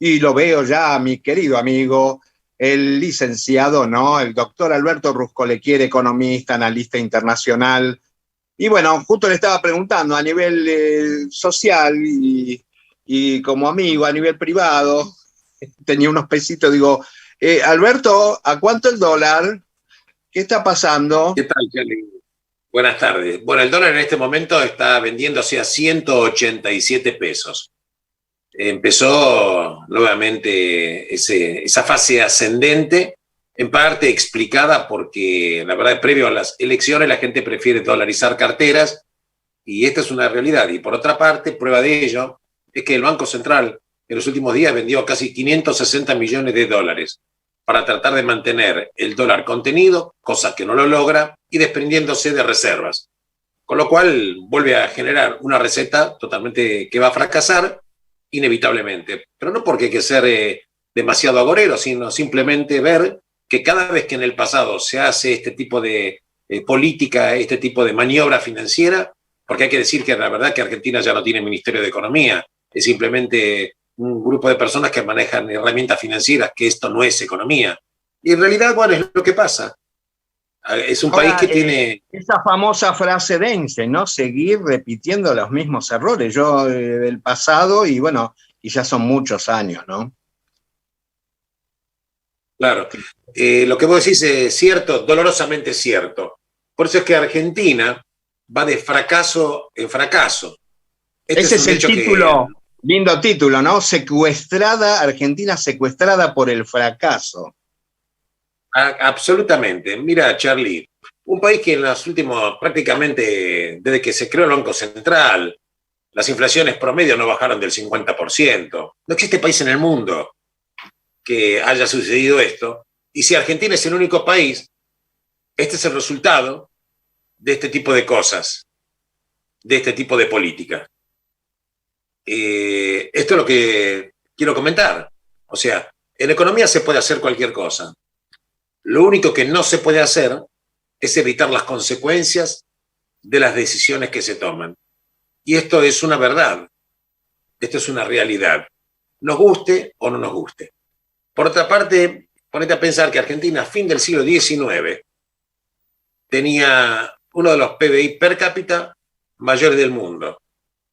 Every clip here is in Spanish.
y lo veo ya a mi querido amigo, el licenciado, ¿no? El doctor Alberto Ruscolequiere, economista, analista internacional. Y bueno, justo le estaba preguntando a nivel social y como amigo, a nivel privado, tenía unos pesitos, digo, Alberto, ¿a cuánto el dólar? ¿Qué está pasando? ¿Qué tal, Charlie? Buenas tardes. Bueno, el dólar en este momento está vendiéndose a 187 pesos. Empezó nuevamente esa fase ascendente, en parte explicada porque, la verdad, previo a las elecciones la gente prefiere dolarizar carteras y esta es una realidad. Y por otra parte, prueba de ello es que el Banco Central en los últimos días vendió casi 560 millones de dólares para tratar de mantener el dólar contenido, cosa que no lo logra, y desprendiéndose de reservas. Con lo cual vuelve a generar una receta totalmente que va a fracasar inevitablemente. Pero no porque hay que ser demasiado agorero, sino simplemente ver que cada vez que en el pasado se hace este tipo de política, este tipo de maniobra financiera, porque hay que decir que la verdad que Argentina ya no tiene Ministerio de Economía, es simplemente un grupo de personas que manejan herramientas financieras, que esto no es economía. Y en realidad, bueno, es lo que pasa. Es un país Ahora, que tiene... esa famosa frase de Einstein, ¿no? Seguir repitiendo los mismos errores. Yo del pasado, y bueno, y ya son muchos años, ¿no? Claro. Lo que vos decís es cierto, dolorosamente cierto. Por eso es que Argentina va de fracaso en fracaso. Este Ese es es un el hecho que... título, lindo título, ¿no? Secuestrada, Argentina secuestrada por el fracaso. Absolutamente. Mira, Charlie, un país que en los últimos, prácticamente desde que se creó el Banco Central, las inflaciones promedio no bajaron del 50%. No existe país en el mundo que haya sucedido esto. Y si Argentina es el único país, este es el resultado de este tipo de cosas, de este tipo de política. Esto es lo que quiero comentar. O sea, en economía se puede hacer cualquier cosa. Lo único que no se puede hacer es evitar las consecuencias de las decisiones que se toman. Y esto es una verdad, esto es una realidad, nos guste o no nos guste. Por otra parte, ponete a pensar que Argentina a fin del siglo XIX tenía uno de los PBI per cápita mayores del mundo.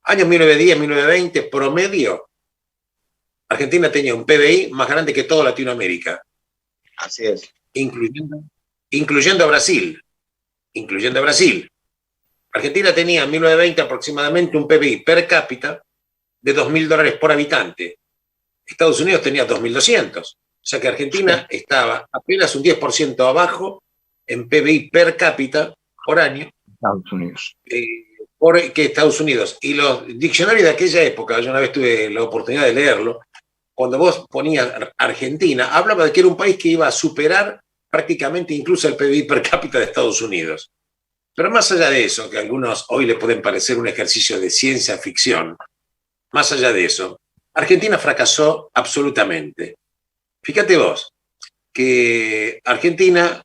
Años 1910, 1920, promedio, Argentina tenía un PBI más grande que toda Latinoamérica. Así es. Incluyendo a Brasil. Incluyendo a Brasil. Argentina tenía en 1920 aproximadamente un PBI per cápita de $2.000 por habitante. Estados Unidos tenía 2.200. O sea que Argentina estaba apenas un 10% abajo en PBI per cápita por año Estados Unidos. que Estados Unidos. Y los diccionarios de aquella época, yo una vez tuve la oportunidad de leerlo, cuando vos ponías Argentina, hablaba de que era un país que iba a superar prácticamente incluso el PBI per cápita de Estados Unidos. Pero más allá de eso, que a algunos hoy les pueden parecer un ejercicio de ciencia ficción, más allá de eso, Argentina fracasó absolutamente. Fíjate vos que Argentina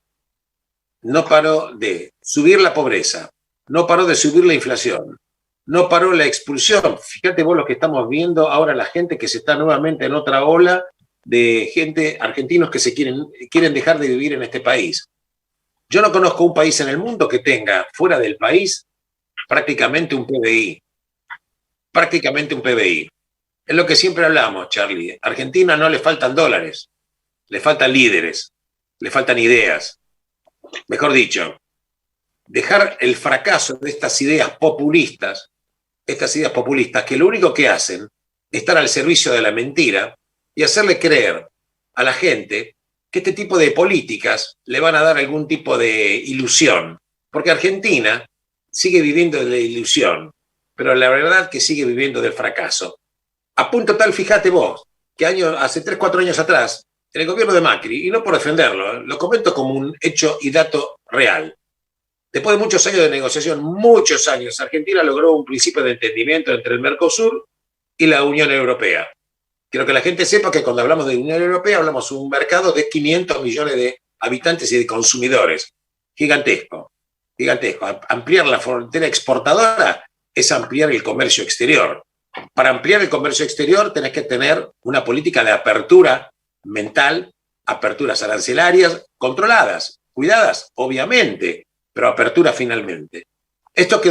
no paró de subir la pobreza, no paró de subir la inflación, no paró la expulsión. Fíjate vos lo que estamos viendo ahora, la gente que se está nuevamente en otra ola de gente, argentinos que se quieren dejar de vivir en este país. Yo no conozco un país en el mundo que tenga fuera del país prácticamente un PBI. Prácticamente un PBI. Es lo que siempre hablamos, Charlie. A Argentina no le faltan dólares, le faltan líderes, le faltan ideas. Mejor dicho, dejar el fracaso de estas ideas populistas que lo único que hacen es estar al servicio de la mentira y hacerle creer a la gente que este tipo de políticas le van a dar algún tipo de ilusión. Porque Argentina sigue viviendo de la ilusión, pero la verdad que sigue viviendo del fracaso. A punto tal, fíjate vos, que hace 3, 4 años atrás, en el gobierno de Macri, y no por defenderlo, lo comento como un hecho y dato real. Después de muchos años de negociación, muchos años, Argentina logró un principio de entendimiento entre el Mercosur y la Unión Europea. Quiero que la gente sepa que cuando hablamos de Unión Europea hablamos de un mercado de 500 millones de habitantes y de consumidores. Gigantesco, gigantesco. Ampliar la frontera exportadora es ampliar el comercio exterior. Para ampliar el comercio exterior tenés que tener una política de apertura mental, aperturas arancelarias controladas, cuidadas, obviamente, pero apertura finalmente. Esto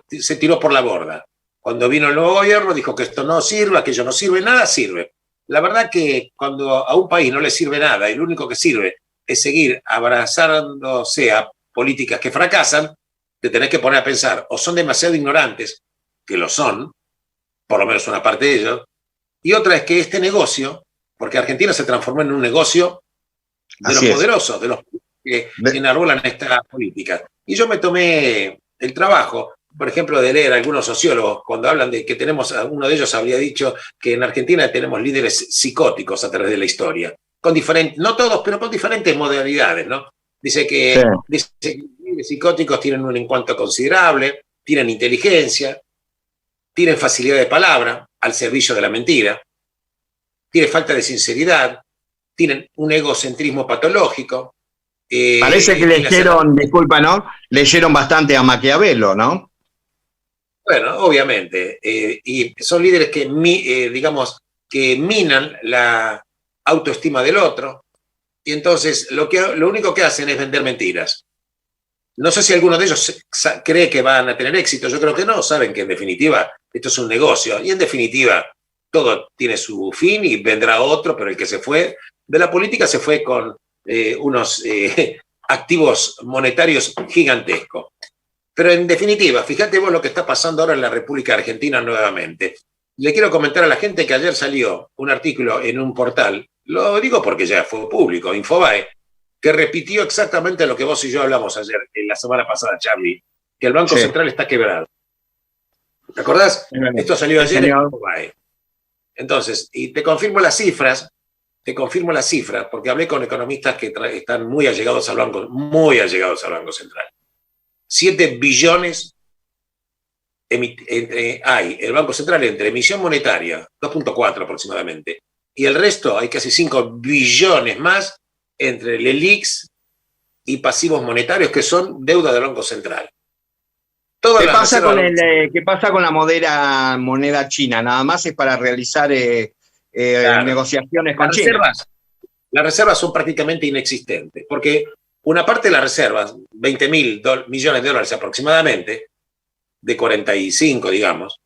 se tiró por la borda. Cuando vino el nuevo gobierno dijo que esto no sirve, aquello no sirve, nada sirve. La verdad que cuando a un país no le sirve nada y lo único que sirve es seguir abrazándose a políticas que fracasan, te tenés que poner a pensar, o son demasiado ignorantes, que lo son, por lo menos una parte de ellos, y otra es que este negocio, porque Argentina se transformó en un negocio de los poderosos, de los que enarbolan esta política. Y yo me tomé el trabajo, por ejemplo, de leer a algunos sociólogos cuando hablan de que tenemos, uno de ellos habría dicho que en Argentina tenemos líderes psicóticos a través de la historia, con diferentes, no todos, pero con diferentes modalidades, ¿no? Dice que los líderes psicóticos tienen un encuentro considerable, tienen inteligencia, tienen facilidad de palabra al servicio de la mentira, tienen falta de sinceridad, tienen un egocentrismo patológico. Parece que leyeron, disculpa, ¿no? Leyeron bastante a Maquiavelo, ¿no? Bueno, obviamente. Y son líderes que, digamos, que minan la autoestima del otro. Y entonces lo único que hacen es vender mentiras. No sé si alguno de ellos cree que van a tener éxito. Yo creo que no. Saben que en definitiva esto es un negocio. Y en definitiva todo tiene su fin y vendrá otro, pero el que se fue de la política se fue con unos activos monetarios gigantescos. Pero en definitiva, fíjate vos lo que está pasando ahora en la República Argentina nuevamente. Le quiero comentar a la gente que ayer salió un artículo en un portal, lo digo porque ya fue público, Infobae, que repitió exactamente lo que vos y yo hablamos ayer, la semana pasada, Charlie, que el Banco Central está quebrado. ¿Te acordás? Esto salió ayer en Infobae. Entonces, y te confirmo las cifras, porque hablé con economistas que están muy allegados al Banco Central. 7 billones hay el Banco Central entre emisión monetaria, 2.4 aproximadamente, y el resto hay casi 5 billones más entre el ELIX y pasivos monetarios que son deuda del Banco Central. ¿Qué pasa con la moneda china? Nada más es para realizar negociaciones con China. Las reservas son prácticamente inexistentes, porque una parte de las reservas, 20.000 millones de dólares aproximadamente, de 45, digamos,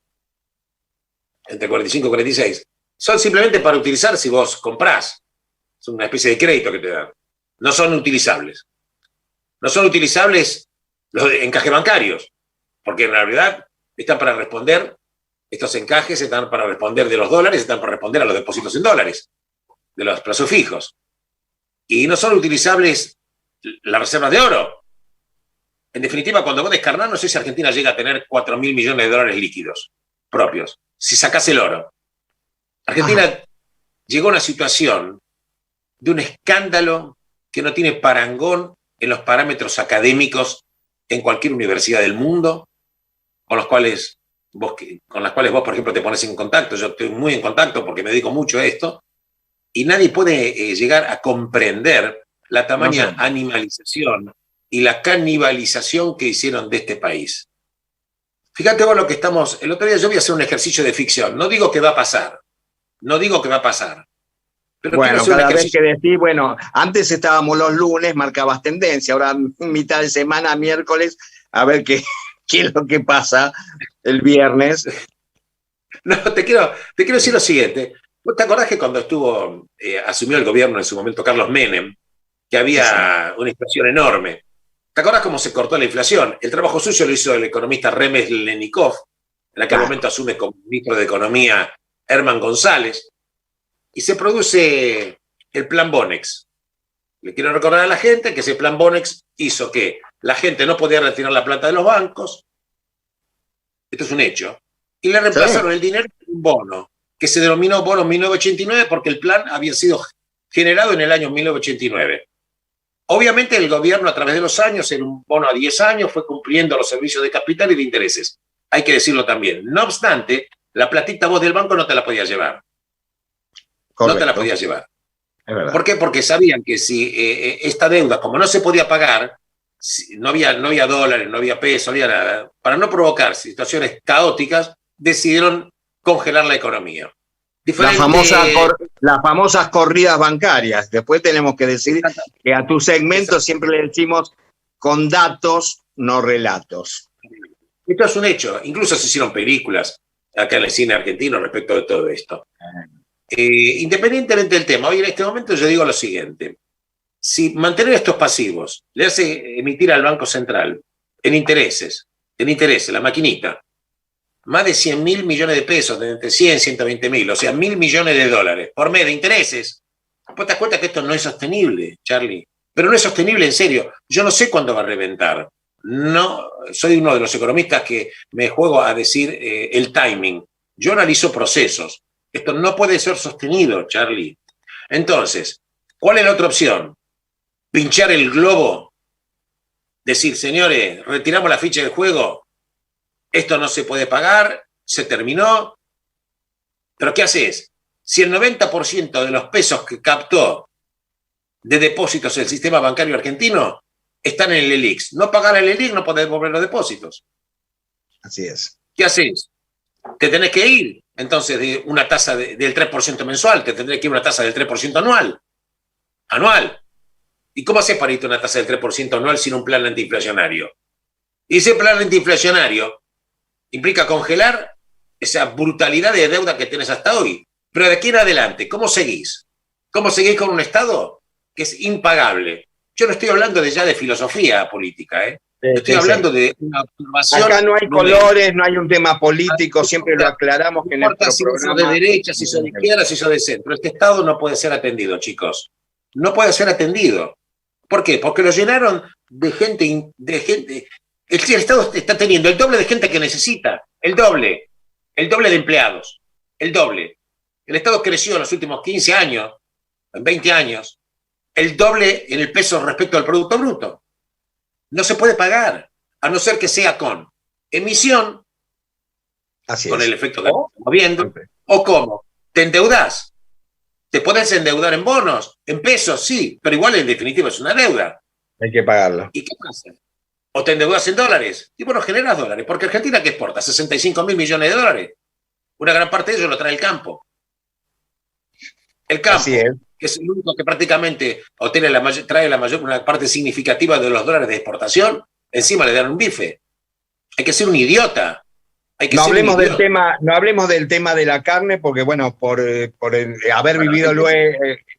entre 45 y 46, son simplemente para utilizar si vos comprás. Es una especie de crédito que te dan. No son utilizables. No son utilizables los encajes bancarios, porque en realidad están para responder, estos encajes están para responder de los dólares, están para responder a los depósitos en dólares, de los plazos fijos. Y no son utilizables las reservas de oro. En definitiva, cuando vos descarnás, no sé si Argentina llega a tener 4.000 millones de dólares líquidos propios, si sacás el oro. Argentina llegó a una situación de un escándalo que no tiene parangón en los parámetros académicos en cualquier universidad del mundo, con las cuales vos, por ejemplo, te pones en contacto. Yo estoy muy en contacto porque me dedico mucho a esto, y nadie puede llegar a comprender la tamaña animalización y la canibalización que hicieron de este país. Fíjate vos lo que estamos... El otro día yo voy a hacer un ejercicio de ficción. No digo que va a pasar. Pero bueno, cada vez que decís, bueno, antes estábamos los lunes, marcabas tendencia, ahora mitad de semana, miércoles, a ver qué es lo que pasa el viernes. No, te quiero decir lo siguiente. ¿Vos te acordás que cuando asumió el gobierno en su momento Carlos Menem, que había una inflación enorme? ¿Te acordás cómo se cortó la inflación? El trabajo suyo lo hizo el economista Remes Lenikov, en aquel momento asume como ministro de Economía Herman González, y se produce el Plan Bonex. Le quiero recordar a la gente que ese Plan Bonex hizo que la gente no podía retirar la plata de los bancos, esto es un hecho, y le reemplazaron el dinero con un bono, que se denominó bono 1989 porque el plan había sido generado en el año 1989. Obviamente el gobierno a través de los años, en un bono a 10 años, fue cumpliendo los servicios de capital y de intereses. Hay que decirlo también. No obstante, la platita vos del banco no te la podías llevar. Correcto. No te la podías llevar. Es verdad. ¿Por qué? Porque sabían que si esta deuda, como no se podía pagar, no había dólares, no había pesos, no había nada, para no provocar situaciones caóticas, decidieron congelar la economía. Las famosas corridas bancarias. Después tenemos que decir que a tu segmento siempre le decimos con datos, no relatos. Esto es un hecho. Incluso se hicieron películas acá en el cine argentino respecto de todo esto. Independientemente del tema, hoy en este momento yo digo lo siguiente. Si mantener estos pasivos le hace emitir al Banco Central en intereses, la maquinita, más de 100.000 millones de pesos, de entre 100 y 120 mil, o sea, 1.000 millones de dólares por mes de intereses, vos te das cuenta que esto no es sostenible, Charlie. Pero no es sostenible en serio. Yo no sé cuándo va a reventar. No, soy uno de los economistas que me juego a decir el timing. Yo analizo procesos. Esto no puede ser sostenido, Charlie. Entonces, ¿cuál es la otra opción? Pinchar el globo, decir, señores, retiramos la ficha del juego, esto no se puede pagar, se terminó. ¿Pero qué haces? Si el 90% de los pesos que captó de depósitos el sistema bancario argentino están en el ELIX, no pagar el ELIX no podés devolver los depósitos. Así es. ¿Qué haces? Te tenés que ir, entonces, de una tasa del 3% mensual, te tendrás que ir a una tasa del 3% anual. ¿Y cómo haces para irte a una tasa del 3% anual sin un plan antiinflacionario? Y ese plan antiinflacionario implica congelar esa brutalidad de deuda que tenés hasta hoy. Pero de aquí en adelante, ¿cómo seguís? ¿Cómo seguís con un Estado que es impagable? Yo no estoy hablando ya de filosofía política, ¿eh? Estoy hablando de una observación. Acá no hay colores, no hay un tema político, siempre lo aclaramos que en nuestro programa. Si sos de derecha, si sos de izquierda, si sos de centro. Este Estado no puede ser atendido, chicos. No puede ser atendido. ¿Por qué? Porque lo llenaron de gente. El Estado está teniendo el doble de gente que necesita. El doble de empleados. El doble. El Estado creció en los últimos 15 años, en 20 años, el doble en el peso respecto al Producto Bruto. No se puede pagar, a no ser que sea con emisión, así con es. el efecto que estamos viendo, o cómo. Te endeudás. Te puedes endeudar en bonos, en pesos, sí, pero igual en definitiva es una deuda. Hay que pagarlo. ¿Y qué pasa? O te endeudas en dólares. Y bueno, generas dólares, porque Argentina, ¿qué exporta? 65.000 millones de dólares. Una gran parte de ellos lo trae el campo. El campo, que es el único que prácticamente trae una parte significativa de los dólares de exportación, encima le dan un bife. Hay que ser un idiota. No hablemos del tema de la carne, porque bueno, por haber vivido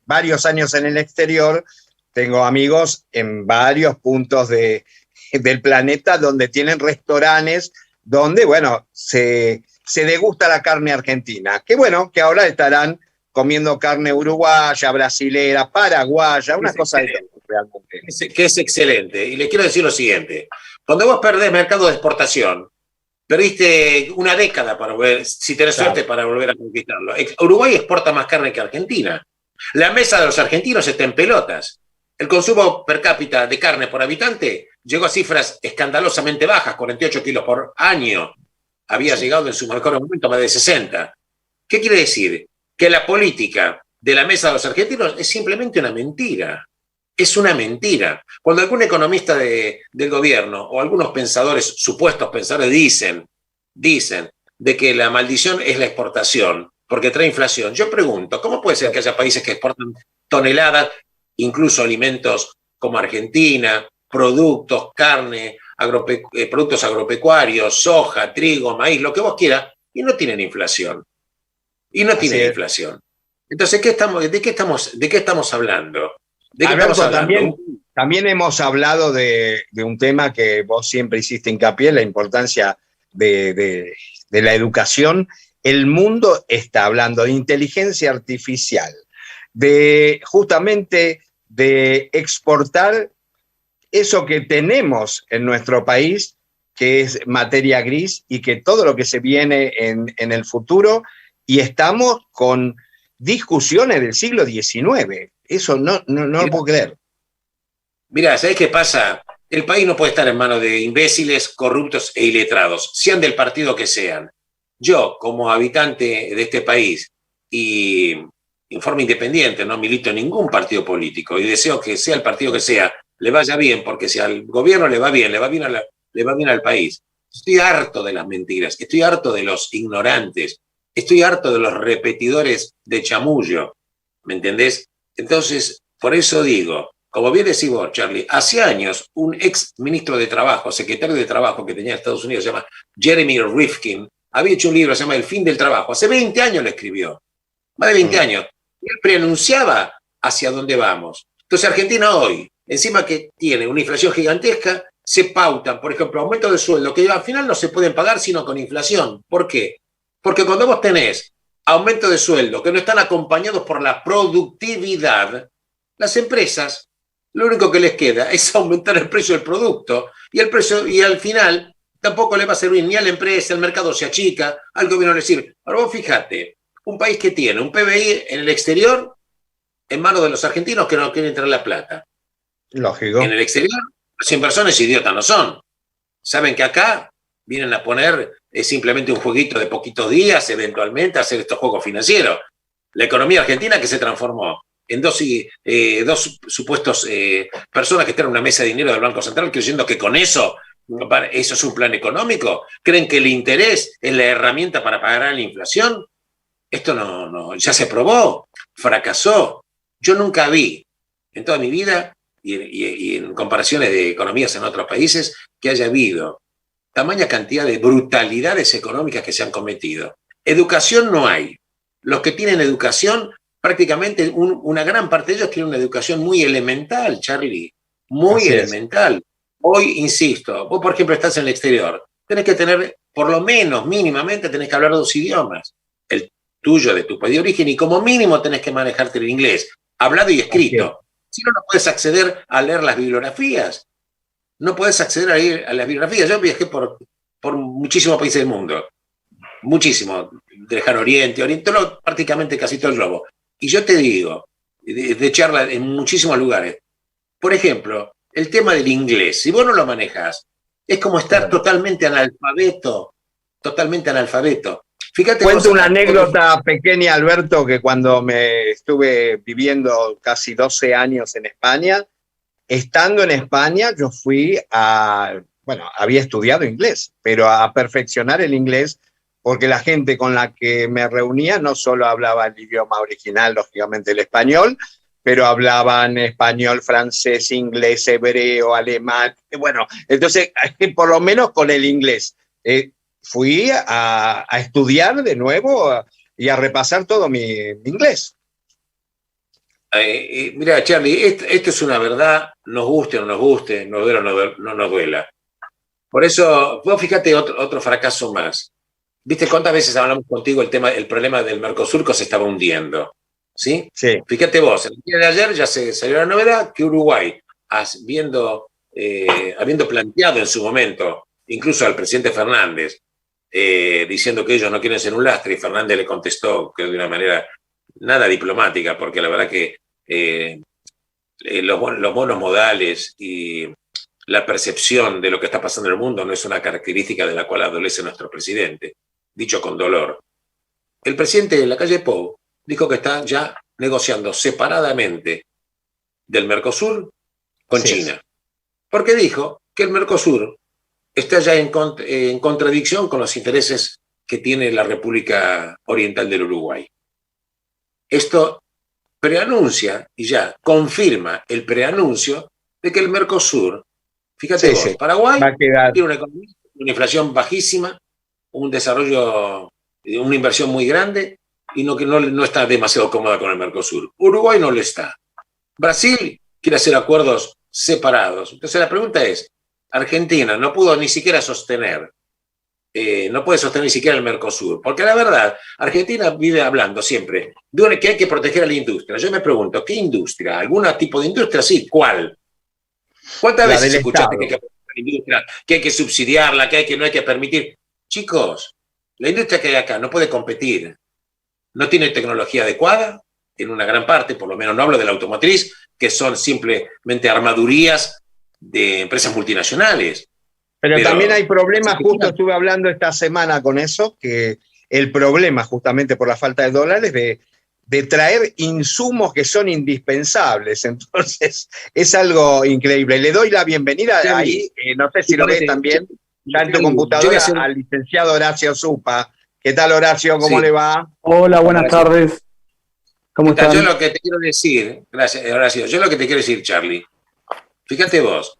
varios años en el exterior, tengo amigos en varios puntos del planeta donde tienen restaurantes donde, bueno, se degusta la carne argentina. Que bueno, que ahora estarán comiendo carne uruguaya, brasilera, paraguaya, una cosa de todo, realmente. Que es excelente. Y le quiero decir lo siguiente. Cuando vos perdés mercado de exportación, perdiste una década para volver, si tenés suerte, para volver a conquistarlo. Uruguay exporta más carne que Argentina. La mesa de los argentinos está en pelotas. El consumo per cápita de carne por habitante llegó a cifras escandalosamente bajas, 48 kilos por año. Había llegado en su mejor momento a más de 60. ¿Qué quiere decir? Que la política de la mesa de los argentinos es simplemente una mentira. Es una mentira. Cuando algún economista del gobierno o algunos pensadores, supuestos pensadores, dicen de que la maldición es la exportación porque trae inflación, yo pregunto, ¿cómo puede ser que haya países que exportan toneladas, incluso alimentos como Argentina, productos, carne, productos agropecuarios, soja, trigo, maíz, lo que vos quieras, y no tienen inflación? Inflación. Entonces, ¿de qué estamos hablando? Alberto, también hemos hablado de un tema que vos siempre hiciste hincapié, la importancia de la educación. El mundo está hablando de inteligencia artificial, justamente de exportar eso que tenemos en nuestro país, que es materia gris, y que todo lo que se viene en el futuro, y estamos con discusiones del siglo XIX. Eso no lo puedo creer. Mirá, ¿sabés qué pasa? El país no puede estar en manos de imbéciles, corruptos e iletrados, sean del partido que sean. Yo, como habitante de este país y en forma independiente, no milito en ningún partido político y deseo que sea el partido que sea, le vaya bien, porque si al gobierno le va bien al país. Estoy harto de las mentiras, estoy harto de los ignorantes. Estoy harto de los repetidores de chamullo, ¿me entendés? Entonces, por eso digo, como bien decís vos, Charlie, hace años un ex ministro de Trabajo, secretario de Trabajo que tenía en Estados Unidos, se llama Jeremy Rifkin, había hecho un libro, se llama El fin del trabajo. Hace 20 años lo escribió, más de 20 años. Él preanunciaba hacia dónde vamos. Entonces, Argentina hoy, encima que tiene una inflación gigantesca, se pautan, por ejemplo, aumentos de sueldo que al final no se pueden pagar sino con inflación. ¿Por qué? Porque cuando vos tenés aumentos de sueldo que no están acompañados por la productividad, las empresas lo único que les queda es aumentar el precio del producto y al final tampoco le va a servir ni a la empresa, el mercado se achica, al gobierno le sirve. Ahora vos fíjate, un país que tiene un PBI en el exterior en manos de los argentinos que no quieren traer la plata. Lógico. En el exterior, los inversores idiotas no son. Saben que acá vienen a poner simplemente un jueguito de poquitos días, eventualmente, a hacer estos juegos financieros. La economía argentina que se transformó en dos supuestos personas que están en una mesa de dinero del Banco Central creyendo que con eso es un plan económico. ¿Creen que el interés es la herramienta para pagar la inflación? Esto no, ya se probó, fracasó. Yo nunca vi en toda mi vida y en comparaciones de economías en otros países que haya habido tamaña cantidad de brutalidades económicas que se han cometido. Educación no hay. Los que tienen educación, prácticamente una gran parte de ellos tienen una educación muy elemental, Charlie, muy Así elemental. Hoy, insisto, vos por ejemplo estás en el exterior, tenés que tener, por lo menos mínimamente, tenés que hablar 2 idiomas. El tuyo, de tu país de origen, y como mínimo tenés que manejarte el inglés, hablado y escrito. Si no, no puedes acceder a leer las bibliografías. No puedes acceder a las bibliografías. Yo viajé por muchísimos países del mundo. Muchísimo. De Lejano Oriente, prácticamente casi todo el globo. Y yo te digo, de charla en muchísimos lugares, por ejemplo, el tema del inglés, si vos no lo manejas, es como estar totalmente analfabeto. Totalmente analfabeto. Fíjate. Cuento una anécdota pequeña, Alberto, que cuando me estuve viviendo casi 12 años en España, estando en España, yo había estudiado inglés, pero a perfeccionar el inglés, porque la gente con la que me reunía no solo hablaba el idioma original, lógicamente el español, pero hablaban español, francés, inglés, hebreo, alemán. Bueno, entonces, por lo menos con el inglés. Fui a estudiar de nuevo y a repasar todo mi inglés. Mira, Charlie, esto es una verdad, nos guste o no nos guste, nos duela o no nos duela. Por eso, vos fíjate otro fracaso más. ¿Viste cuántas veces hablamos contigo el problema del Mercosur que se estaba hundiendo? ¿Sí? Sí. Fíjate vos, el día de ayer ya se salió la novedad que Uruguay, habiendo planteado en su momento, incluso al presidente Fernández, diciendo que ellos no quieren ser un lastre, y Fernández le contestó que de una manera nada diplomática, porque la verdad que los bonos modales y la percepción de lo que está pasando en el mundo no es una característica de la cual adolece nuestro presidente, dicho con dolor. El presidente de la calle Pou dijo que está ya negociando separadamente del Mercosur con China, porque dijo que el Mercosur está ya en contradicción con los intereses que tiene la República Oriental del Uruguay. Esto preanuncia y ya confirma el preanuncio de que el Mercosur, fíjate vos, Paraguay tiene una economía, una inflación bajísima, un desarrollo, una inversión muy grande y no está demasiado cómoda con el Mercosur. Uruguay no lo está. Brasil quiere hacer acuerdos separados. Entonces la pregunta es, Argentina no pudo ni siquiera sostener, no puede sostener ni siquiera el Mercosur, porque la verdad, Argentina vive hablando siempre de que hay que proteger a la industria. Yo me pregunto, ¿qué industria? ¿Algún tipo de industria? Sí, ¿cuál? ¿Cuántas veces escuchaste que hay que proteger a la industria, que hay que subsidiarla, que no hay que permitir? Chicos, la industria que hay acá no puede competir, no tiene tecnología adecuada, en una gran parte, por lo menos no hablo de la automotriz, que son simplemente armadurías de empresas multinacionales. Pero también hay problemas, justo estuve hablando esta semana con eso, que el problema justamente por la falta de dólares de traer insumos que son indispensables. Entonces es algo increíble. Le doy la bienvenida ahí, no sé si lo ves también, ya en tu computadora, al licenciado Horacio Zupa, ¿Qué tal, Horacio? ¿Cómo le va? Hola, buenas tardes. ¿Cómo están? Yo lo que te quiero decir, gracias, Horacio, yo lo que te quiero decir, Charlie, fíjate vos,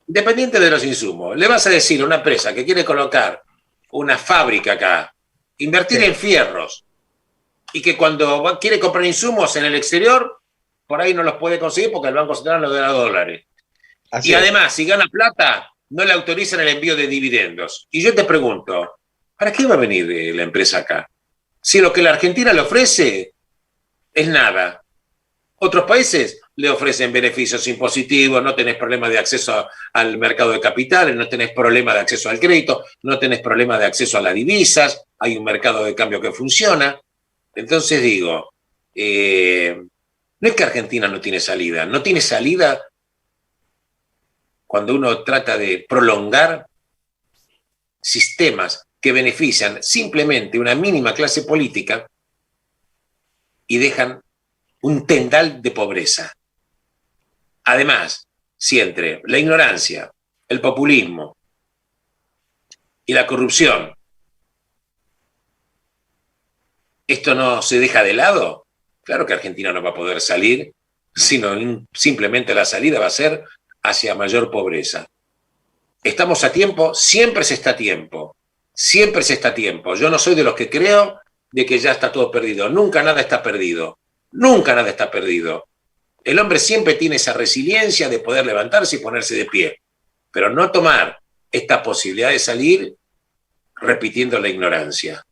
independiente de los insumos, le vas a decir a una empresa que quiere colocar una fábrica acá, invertir en fierros, y que cuando quiere comprar insumos en el exterior, por ahí no los puede conseguir porque el Banco Central lo da dólares. Y además, si gana plata, no le autorizan el envío de dividendos. Y yo te pregunto, ¿para qué va a venir la empresa acá? Si lo que la Argentina le ofrece es nada. Otros países le ofrecen beneficios impositivos, no tenés problema de acceso al mercado de capitales, no tenés problema de acceso al crédito, no tenés problema de acceso a las divisas, hay un mercado de cambio que funciona. Entonces digo, no es que Argentina no tiene salida cuando uno trata de prolongar sistemas que benefician simplemente una mínima clase política y dejan un tendal de pobreza. Además, si entre la ignorancia, el populismo y la corrupción, esto no se deja de lado, claro que Argentina no va a poder salir, sino simplemente la salida va a ser hacia mayor pobreza. ¿Estamos a tiempo? Siempre se está a tiempo. Siempre se está a tiempo. Yo no soy de los que creo de que ya está todo perdido. Nunca nada está perdido. Nunca nada está perdido. El hombre siempre tiene esa resiliencia de poder levantarse y ponerse de pie, pero no tomar esta posibilidad de salir repitiendo la ignorancia.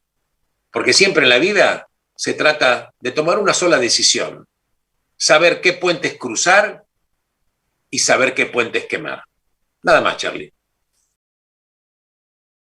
Porque siempre en la vida se trata de tomar una sola decisión, saber qué puentes cruzar y saber qué puentes quemar. Nada más, Charlie.